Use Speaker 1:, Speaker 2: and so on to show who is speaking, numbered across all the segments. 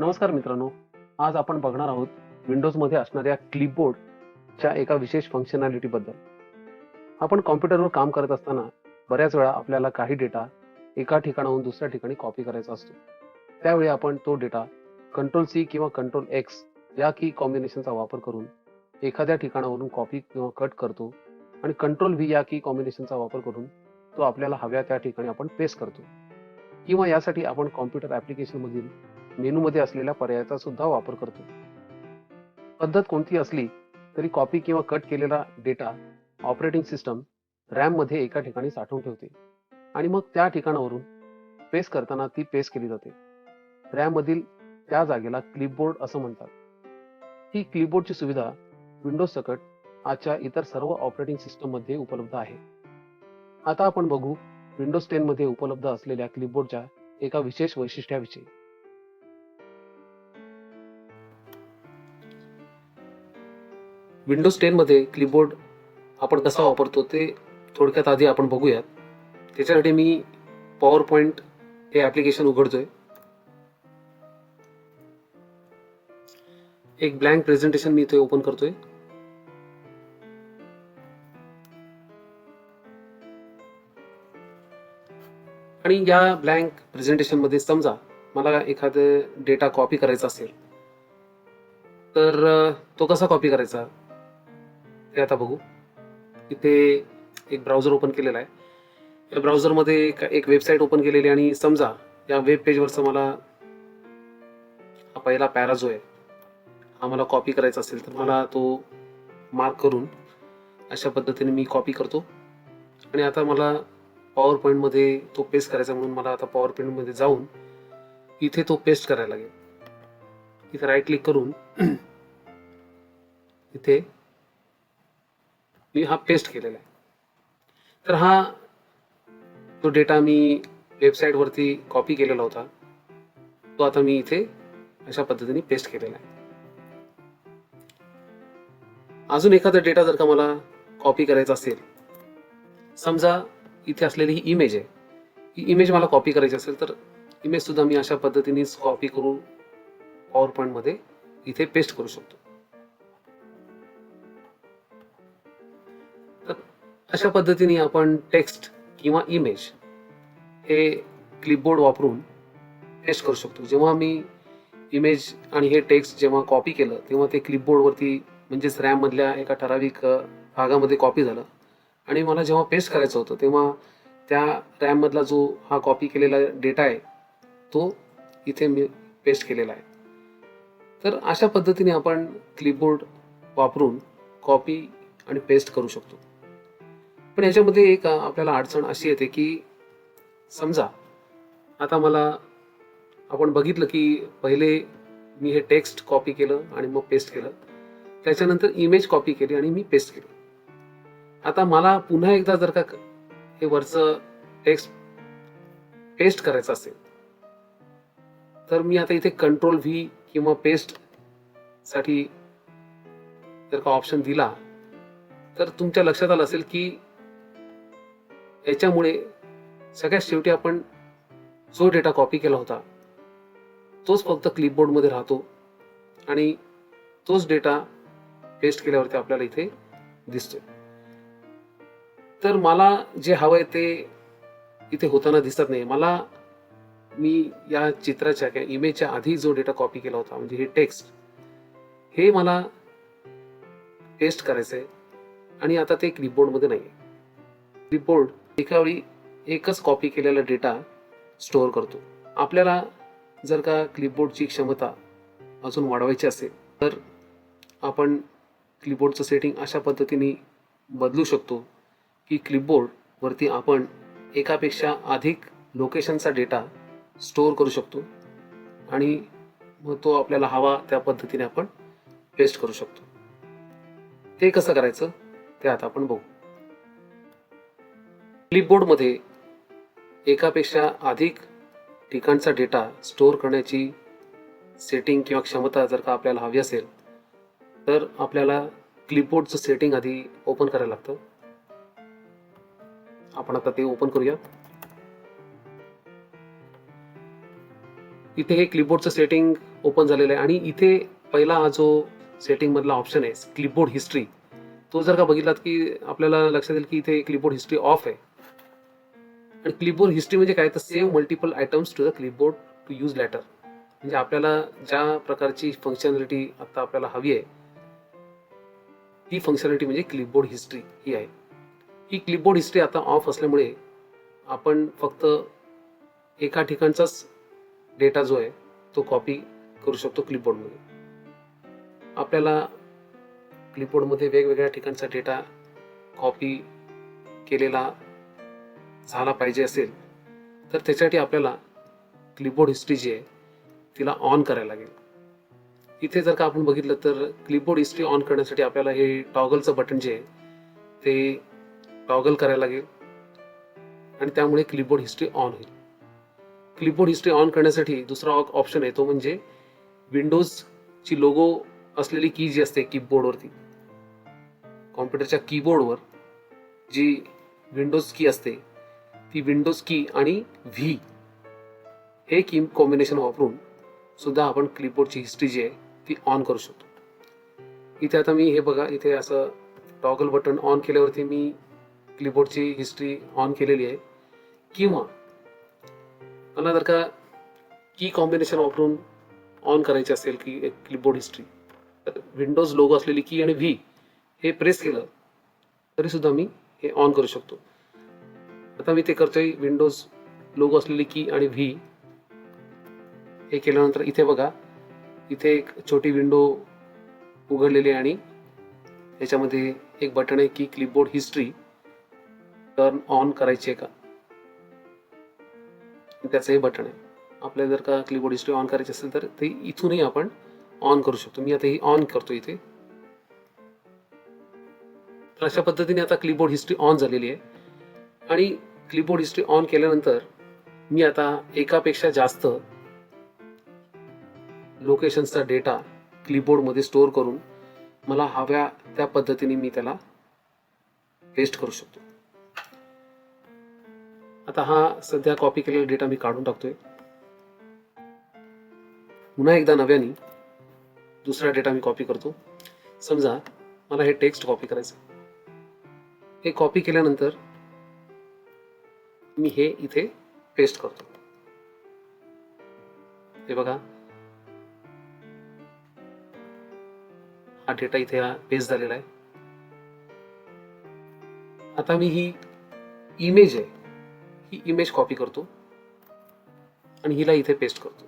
Speaker 1: नमस्कार मित्रांनो, आज आपण बघणार आहोत विंडोजमध्ये असणाऱ्या क्लिपबोर्डच्या एका विशेष फंक्शनॅलिटी बद्दल. आपण कॉम्प्युटरवर काम करत असताना बऱ्याच वेळा आपल्याला काही डेटा एका ठिकाणाहून दुसऱ्या ठिकाणी कॉपी करायचा असतो. त्यावेळी आपण तो डेटा कंट्रोल-C किंवा कंट्रोल-X या की कॉम्बिनेशनचा वापर करून एखाद्या ठिकाणावरून कॉपी किंवा कट करतो आणि कंट्रोल-V या की कॉम्बिनेशनचा वापर करून तो आपल्याला हव्या त्या ठिकाणी आपण पेस्ट करतो. किंवा यासाठी आपण कॉम्प्युटर ॲप्लिकेशनमधील मेनूमध्ये असलेल्या पर्यायाचा सुद्धा वापर करतो. पद्धत कोणती असली तरी कॉपी किंवा कट केलेला डेटा ऑपरेटिंग सिस्टम रॅममध्ये एका ठिकाणी साठवून ठेवते आणि मग त्या ठिकाणावरून पेस्ट करताना ती पेस्ट केली जाते. रॅममधील त्या जागेला क्लिपबोर्ड असं म्हणतात. ही क्लिपबोर्डची सुविधा विंडोज सकट आजच्या इतर सर्व ऑपरेटिंग सिस्टममध्ये उपलब्ध आहे. आता आपण बघू विंडोज 10 मध्ये उपलब्ध असलेल्या क्लिपबोर्डच्या एका विशेष वैशिष्ट्याविषयी. विंडोज 10 मध्ये क्लिपबोर्ड आपण कसा वापरतो ते थोडक्यात आधी आपण बघूयात. त्याच्यासाठी मी पॉवर पॉइंट हे ॲप्लिकेशन उघडतोय. एक ब्लँक प्रेझेंटेशन मी इथे ओपन करतोय. आणि या ब्लँक प्रेझेंटेशन मध्ये समजा मला एखादं डेटा कॉपी करायचा असेल तर तो कसा कॉपी करायचा ते आता बघू. इथे एक ब्राउझर ओपन केलेला आहे. या ब्राउझरमध्ये एक वेबसाईट ओपन केलेली आणि समजा या वेब पेजवरचा मला हा पहिला पॅरा जो आहे हा मला कॉपी करायचा असेल तर मला तो मार्क करून अशा पद्धतीने मी कॉपी करतो. आणि आता मला पॉवर पॉईंटमध्ये तो पेस्ट करायचा म्हणून मला आता पॉवर पॉईंटमध्ये जाऊन इथे तो पेस्ट करायला लागेल. इथे राईट क्लिक करून इथे मी हा पेस्ट केलेला आहे. तर हा तो डेटा मी वेबसाईटवरती कॉपी केलेला होता तो आता मी इथे अशा पद्धतीने पेस्ट केलेला आहे. अजून एखादा डेटा जर का मला कॉपी करायचा असेल, समजा इथे असलेली ही इमेज आहे, ही इमेज मला कॉपी करायची असेल तर इमेज सुद्धा मी अशा पद्धतीनेच कॉपी करून पॉवर पॉइंट मध्ये इथे पेस्ट करू शकतो. तर अशा पद्धतीने आपण टेक्स्ट किंवा इमेज हे क्लिपबोर्ड वापरून पेस्ट करू शकतो. जेव्हा मी इमेज आणि हे टेक्स्ट जेव्हा कॉपी केलं तेव्हा ते क्लिपबोर्डवरती म्हणजेच रॅम मधल्या एका ठराविक भागामध्ये कॉपी झालं आणि मला जेव्हा पेस्ट करायचं होतं तेव्हा त्या रॅम मधला जो हा कॉपी केलेला डेटा आहे तो इथे मी पेस्ट केलेला आहे. तर अशा पद्धतीने आपण क्लिपबोर्ड वापरून कॉपी आणि पेस्ट करू शकतो. पण याच्यामध्ये एक आपल्याला अडचण अशी येते की समजा आता मला आपण बघितलं की पहिले मी हे टेक्स्ट कॉपी केलं आणि मग पेस्ट केलं, त्याच्यानंतर इमेज कॉपी केली आणि मी पेस्ट केली. आता मला पुन्हा एकदा जर का हे वरचं टेक्स्ट पेस्ट करायचं असेल तर मी आता इथे कंट्रोल-V किंवा पेस्ट साठी जर का ऑप्शन दिला तर तुमच्या लक्षात आलं असेल की याच्यामुळे सगळ्यात शेवटी आपण जो डेटा कॉपी केला होता तोच फक्त क्लिपबोर्ड मध्ये राहतो आणि तोच डेटा पेस्ट केल्यावरती आपल्याला इथे दिसतोय. तर मला जे हवंय ते इथे होताना दिसत नाही. मी या चित्राच्या किंवा इमेजच्या आधी जो डेटा कॉपी केला होता म्हणजे हे टेक्स्ट हे मला पेस्ट करायचंय आणि आता ते क्लिपबोर्ड मध्ये नाहीये. क्लिपबोर्ड एका वेळी एकच कॉपी केलेला डेटा स्टोअर करतो. आपल्याला जर का क्लिपबोर्डची क्षमता अजून वाढवायची असेल तर आपण क्लिपबोर्डचं सेटिंग अशा पद्धतीने बदलू शकतो की क्लिपबोर्ड वरती आपण एकापेक्षा अधिक लोकेशनचा डेटा स्टोअर करू शकतो आणि मग तो आपल्याला हवा त्या पद्धतीने आपण पेस्ट करू शकतो. ते कसं करायचं ते आता आपण बघू. क्लिपबोर्डमध्ये एकापेक्षा अधिक ठिकाणचा डेटा स्टोअर करण्याची सेटिंग किंवा क्षमता जर का आपल्याला हवी असेल तर आपल्याला क्लिपबोर्डचं सेटिंग आधी ओपन करायला लागतं. आपण आता ते ओपन करूया. इथे हे क्लिपबोर्डचं सेटिंग ओपन झालेला आहे आणि इथे पहिला हा जो सेटिंग मधला ऑप्शन आहे क्लिपबोर्ड हिस्ट्री, तो जर का बघितलात की आपल्याला लक्षात येईल की इथे क्लिपबोर्ड हिस्ट्री ऑफ आहे. आणि क्लिपबोर्ड हिस्ट्री म्हणजे काय, तर save multiple items to the clipboard to use later. म्हणजे आपल्याला ज्या प्रकारची फंक्शनॅलिटी आता आपल्याला हवी आहे ती फंक्शनॅलिटी म्हणजे क्लिपबोर्ड हिस्ट्री ही आहे. ही क्लिपबोर्ड हिस्ट्री आता ऑफ असल्यामुळे आपण फक्त एका ठिकाणचाच डेटा जो आहे तो कॉपी करू शकतो क्लिपबोर्डमध्ये. आपल्याला क्लिपबोर्डमध्ये वेगवेगळ्या ठिकाणचा डेटा कॉपी केलेला झाला पाहिजे असेल तर त्याच्यासाठी आपल्याला क्लिपबोर्ड हिस्ट्री जी आहे तिला ऑन करायला लागेल. इथे जर का आपण बघितलं तर क्लिपबोर्ड हिस्ट्री ऑन करण्यासाठी आपल्याला हे टॉगलचं बटन जे आहे ते टॉगल करायला लागेल आणि त्यामुळे क्लिपबोर्ड हिस्ट्री ऑन होईल. क्लिपबोर्ड हिस्ट्री ऑन करण्यासाठी दुसरा ऑप्शन आहे तो म्हणजे विंडोजची लोगो असलेली की जी असते कीबोर्डवरती, कॉम्प्युटरच्या कीबोर्डवर जी विंडोज की असते ती विंडोज की आणि व्ही हे की कॉम्बिनेशन वापरून सुद्धा आपण क्लिपबोर्डची हिस्ट्री जी आहे ती ऑन करू शकतो. इथे आता मी हे बघा, इथे असं टॉगल बटन ऑन केल्यावरती मी क्लिपबोर्डची हिस्ट्री ऑन केलेली आहे. किंवा मला जर का की कॉम्बिनेशन वापरून ऑन करायची असेल की एक क्लिपबोर्ड हिस्ट्री, तर विंडोज लोगो असलेली की आणि व्ही हे प्रेस केलं तरी सुद्धा मी हे ऑन करू शकतो. आता मी ते करतोय. विंडोज लोगो असलेली की आणि व्ही हे केल्यानंतर इथे बघा, इथे एक छोटी विंडो उघडलेली आहे आणि याच्यामध्ये एक बटन आहे की क्लिपबोर्ड हिस्ट्री टर्न ऑन करायची आहे का, त्याचं हे बटन आहे. आपल्याला जर का क्लिपबोर्ड हिस्ट्री ऑन करायची असेल तर ते इथूनही आपण ऑन करू शकतो. मी आता ही ऑन करतो इथे. तर अशा पद्धतीने आता क्लिपबोर्ड हिस्ट्री ऑन झालेली आहे. आणि क्लिपबोर्ड हिस्ट्री ऑन केल्यानंतर मी आता एकापेक्षा जास्त लोकेशनचा डेटा क्लिपबोर्डमध्ये स्टोअर करून मला हव्या त्या पद्धतीने मी त्याला पेस्ट करू शकतो. आता हा सध्या कॉपी केलेला डेटा मी काढून टाकतोय. पुन्हा एकदा नव्याने दुसरा डेटा मी कॉपी करतो. समजा मला हे टेक्स्ट कॉपी करायचं. हे कॉपी केल्यानंतर मी हे इथे पेस्ट करतो. हे बघा, हा डेटा इथे पेस्ट झालेला आहे. आता मी ही इमेज आहे, ही इमेज कॉपी करतो आणि हिला इथे पेस्ट करतो.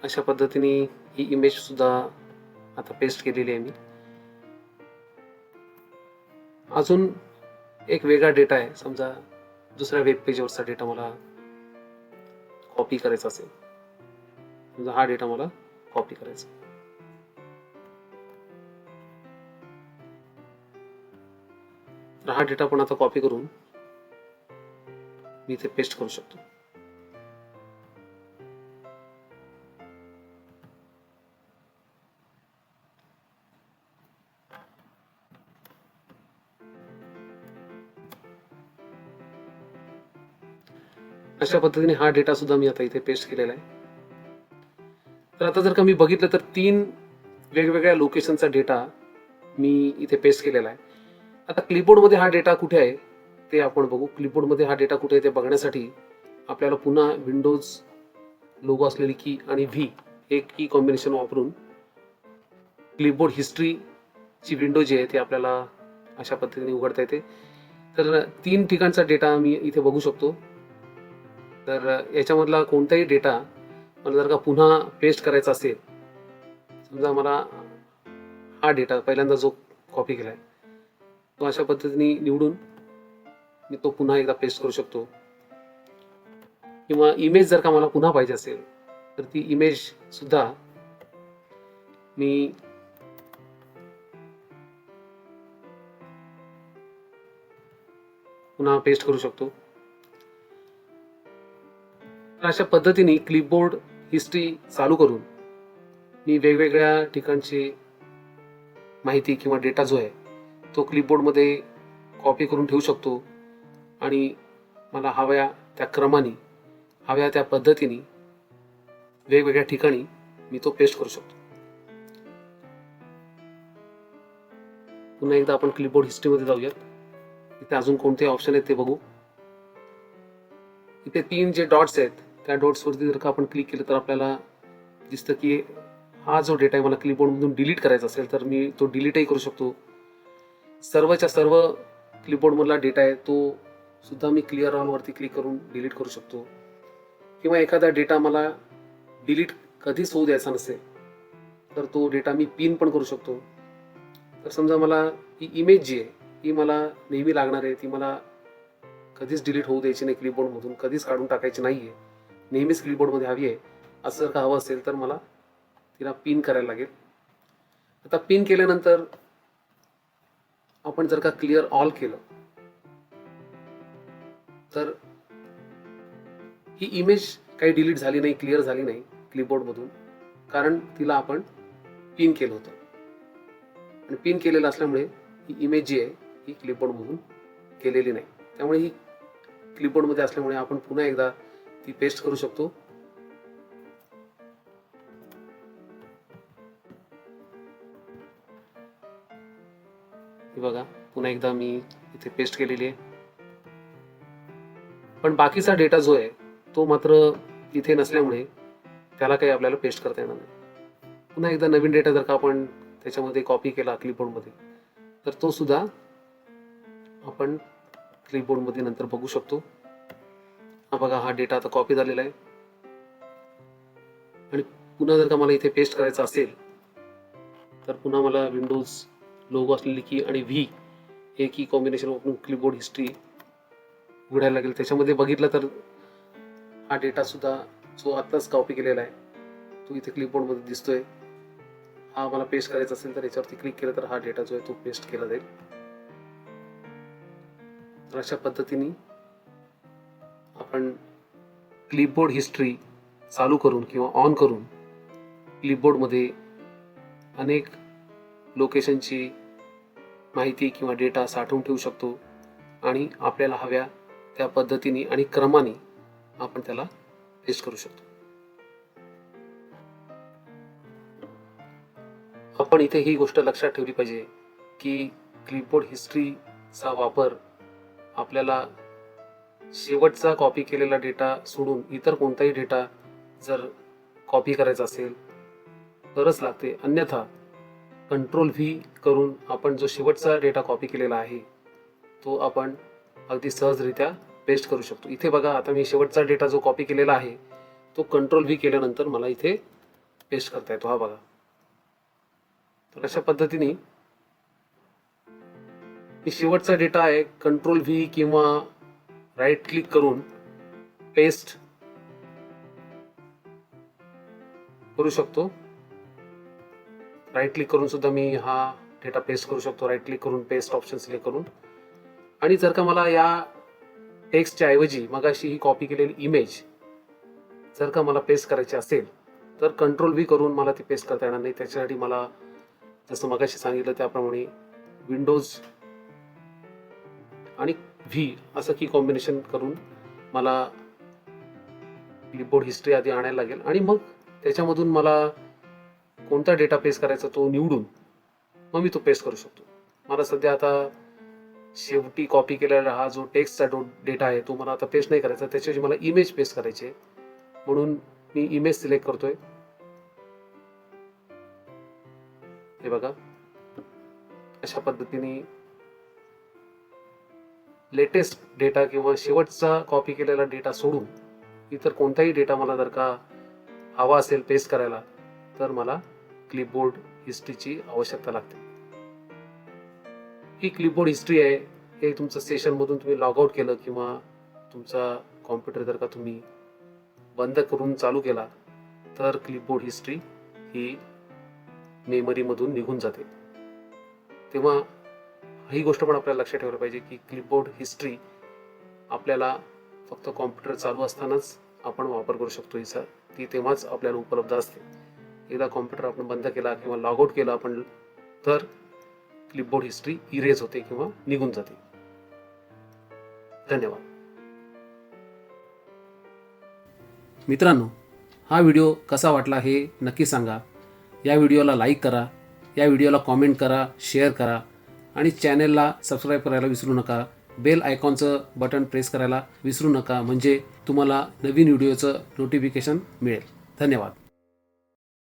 Speaker 1: अशा पद्धतीने ही इमेज सुद्धा आता पेस्ट केलेली आहे मी. अजून एक वेगळा डेटा आहे. समजा दुसऱ्या वेब पेजवरचा डेटा मला कॉपी करायचा असेल. समजा हा डेटा मला कॉपी करायचा. तर हा डेटा पण आता कॉपी करून मी इथे पेस्ट करू शकतो. अशा पद्धतीने हा डेटा सुद्धा मी आता इथे पेस्ट केलेला आहे. तर आता जर का मी बघितलं तर 3 वेगवेगळ्या लोकेशनचा डेटा मी इथे पेस्ट केलेला आहे. आता क्लिपबोर्डमध्ये हा डेटा कुठे आहे ते आपण बघू. क्लिपबोर्डमध्ये हा डेटा कुठे आहे ते बघण्यासाठी आपल्याला पुन्हा विंडोज लोगो असलेली की आणि व्ही हे की कॉम्बिनेशन वापरून क्लिपबोर्ड हिस्ट्रीची विंडो जी आहे ती आपल्याला अशा पद्धतीने उघडता येते. तर 3 ठिकाणचा डेटा मी इथे बघू शकतो. तर याच्यामधला कोणताही डेटा मला जर का पुन्हा पेस्ट करायचा असेल, समजा मला हा डेटा पहिल्यांदा जो कॉपी केलाय तो अशा पद्धतीने निवडून मी तो पुन्हा एकदा पेस्ट करू शकतो. किंवा इमेज जर का मला पुन्हा पाहिजे असेल तर ती इमेज सुद्धा मी पुन्हा पेस्ट करू शकतो. अशा पद्धतीने क्लिपबोर्ड हिस्ट्री चालू करून मी वेगवेगळ्या ठिकाणची माहिती किंवा डेटा जो आहे तो क्लिपबोर्डमध्ये कॉपी करून ठेवू शकतो आणि मला हव्या त्या क्रमाने, हव्या त्या पद्धतीने वेगवेगळ्या ठिकाणी मी तो पेस्ट करू शकतो. पुन्हा एकदा आपण क्लिपबोर्ड हिस्ट्रीमध्ये जाऊयात. इथे अजून कोणते ऑप्शन आहेत ते बघू. इथे 3 जे डॉट्स आहेत त्या डॉट्सवरती जर का आपण क्लिक केलं तर आपल्याला दिसतं की हा जो डेटा आहे मला क्लिपबोर्डमधून डिलीट करायचा असेल तर मी तो डिलीटही करू शकतो. सर्वच्या सर्व क्लिपबोर्डमधला डेटा आहे तो सुद्धा मी क्लिअर ऑल वरती क्लिक करून डिलीट करू शकतो. किंवा एखादा डेटा मला डिलीट कधीच होऊ द्यायचा नसेल तर तो डेटा मी पिन पण करू शकतो. तर समजा मला ही इमेज जी आहे ही मला नेहमी लागणार आहे, ती मला कधीच डिलीट होऊ द्यायची नाही, क्लिपबोर्डमधून कधीच काढून टाकायची नाहीये, नेहमीच क्लिपबोर्डमध्ये हवी आहे असं जर का हवं असेल तर मला तिला पिन करायला लागेल. आता पिन केल्यानंतर आपण जर का क्लिअर ऑल केलं तर ही इमेज काही डिलीट झाली नाही, क्लिअर झाली नाही क्लिपबोर्डमधून, कारण तिला आपण पिन केलं होतं. आणि पिन केलेलं असल्यामुळे ही इमेज जी आहे ही क्लिपबोर्डमधून केलेली नाही. त्यामुळे ही क्लिपबोर्डमध्ये असल्यामुळे आपण पुन्हा एकदा ती पेस्ट करू शकतो. हे बघा, पुन्हा एकदा मी इथे पेस्ट केलेली आहे. पण बाकीचा डेटा जो आहे तो मात्र इथे नसल्यामुळे त्याला काही आपल्याला पेस्ट करता येणार नाही. पुन्हा एकदा नवीन डेटा जर का आपण त्याच्यामध्ये कॉपी केला क्लिपबोर्डमध्ये तर तो सुद्धा आपण क्लिपबोर्डमध्ये नंतर बघू शकतो. हा बघा, हा डेटा आता कॉपी झालेला आहे. आणि पुन्हा जर का मला इथे पेस्ट करायचं असेल तर पुन्हा मला विंडोज लोगो असलेली की आणि व्ही हे की कॉम्बिनेशन वापरून क्लिपबोर्ड हिस्ट्री उघडायला लागेल. त्याच्यामध्ये बघितलं तर हा डेटा सुद्धा जो आत्ताच कॉपी केलेला आहे तो इथे क्लिपबोर्डमध्ये दिसतोय. हा मला पेस्ट करायचा असेल तर याच्यावरती क्लिक केलं तर हा डेटा जो आहे तो पेस्ट केला जाईल. तर अशा पद्धतीने आपण क्लिपबोर्ड हिस्ट्री चालू करून किंवा ऑन करून क्लिपबोर्डमध्ये अनेक लोकेशनची माहिती किंवा डेटा साठवून ठेवू शकतो आणि आपल्याला हव्या त्या पद्धतीने आणि क्रमाने आपण त्याला पेस्ट करू शकतो. आपण इथे ही गोष्ट लक्षात ठेवली पाहिजे की क्लिपबोर्ड हिस्ट्रीचा वापर आपल्याला शेवटचा कॉपी केलेला डेटा सोडून इतर कोणताही डेटा जर कॉपी करायचा असेल तरच लागते. अन्यथा कंट्रोल व्ही करून आपण जो शेवटचा डेटा कॉपी केलेला आहे तो आपण अगदी सहजरित्या पेस्ट करू शकतो. इथे बघा, आता मी शेवटचा डेटा जो कॉपी केलेला आहे तो कंट्रोल व्ही केल्यानंतर मला इथे पेस्ट करता येतो. हा बघा. तर अशा पद्धतीने मी शेवटचा डेटा आहे कंट्रोल व्ही किंवा राईट क्लिक करून पेस्ट करू शकतो. राईट क्लिक करून सुद्धा मी हा डेटा पेस्ट करू शकतो. राईट क्लिक करून पेस्ट ऑप्शन सिलेक्ट करून. आणि जर का मला या टेक्स्टच्या ऐवजी मगाशी ही कॉपी केलेली इमेज जर का मला पेस्ट करायची असेल तर कंट्रोल व्ही करून मला ती पेस्ट करता येणार नाही. त्याच्यासाठी मला जसं मगाशी सांगितलं त्याप्रमाणे विंडोज आणि व्ही असं की कॉम्बिनेशन करून मला क्लिपबोर्ड हिस्ट्री आधी आणायला लागेल आणि मग त्याच्यामधून मला कोणता डेटा पेस्ट करायचा तो निवडून मग मी तो पेस्ट करू शकतो. मला सध्या आता शेवटी कॉपी केलेला हा जो टेक्स्टचा डेटा आहे तो मला आता पेस्ट नाही करायचा, त्याच्याऐवजी मला इमेज पेस्ट करायची आहे. म्हणून मी इमेज सिलेक्ट करतोय. हे बघा, अशा पद्धतीने लेटेस्ट डेटा किंवा शेवटचा कॉपी केलेला डेटा सोडून इतर कोणताही डेटा मला जर का हवा असेल पेस्ट करायला तर मला क्लिपबोर्ड हिस्ट्रीची आवश्यकता लागते. ही क्लिपबोर्ड हिस्ट्री आहे. हे तुमचं सेशनमधून तुम्ही लॉग आउट केलं किंवा तुमचा कॉम्प्युटर जर का तुम्ही बंद करून चालू केला तर क्लिपबोर्ड हिस्ट्री ही मेमरीमधून निघून जाते. तेव्हा ही गोष्ट पण आपल्याला लक्षात ठेवलं पाहिजे की क्लिपबोर्ड हिस्ट्री आपल्याला फक्त कॉम्प्युटर चालू असतानाच आपण वापर करू शकतो हिचा. ती तेव्हाच आपल्याला उपलब्ध असते. एकदा कॉम्प्युटर आपण बंद केला किंवा लॉग आउट केला आपण तर क्लिपबोर्ड हिस्ट्री इरेज होते किंवा निघून जाते. धन्यवाद. मित्रांनो, हा व्हिडिओ कसा वाटला हे नक्की सांगा. या व्हिडिओला लाईक करा, या व्हिडिओला कॉमेंट करा, शेअर करा आणि चॅनेलला सबस्क्राईब करायला विसरू नका. बेल आयकॉनचं बटन प्रेस करायला विसरू नका, म्हणजे तुम्हाला नवीन व्हिडिओचं नोटिफिकेशन मिळेल. धन्यवाद.